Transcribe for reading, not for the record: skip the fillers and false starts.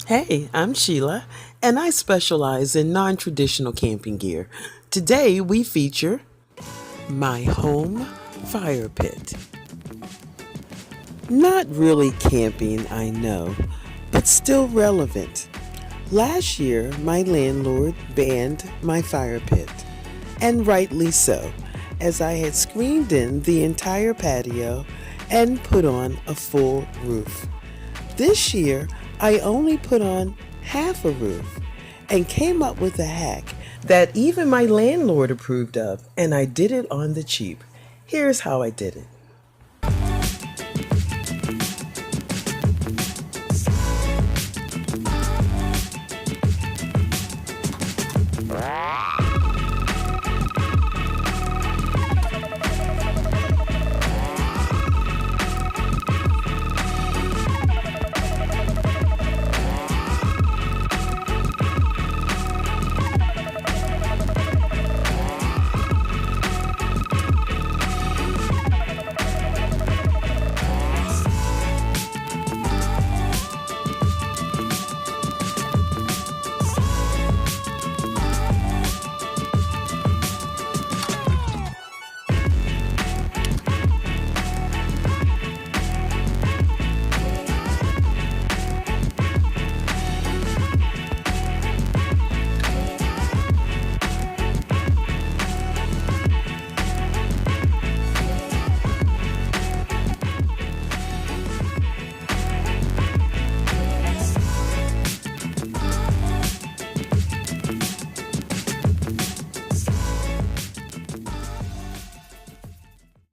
Hey, I'm Sheila, and I specialize in non-traditional camping gear. Today we feature my home fire pit. Not really camping, I know, but still relevant. Last year, my landlord banned my fire pit, and rightly so, as I had screened in the entire patio and put on a full roof. This year, I only put on half a roof and came up with a hack that even my landlord approved of, and I did it on the cheap. Here's how I did it.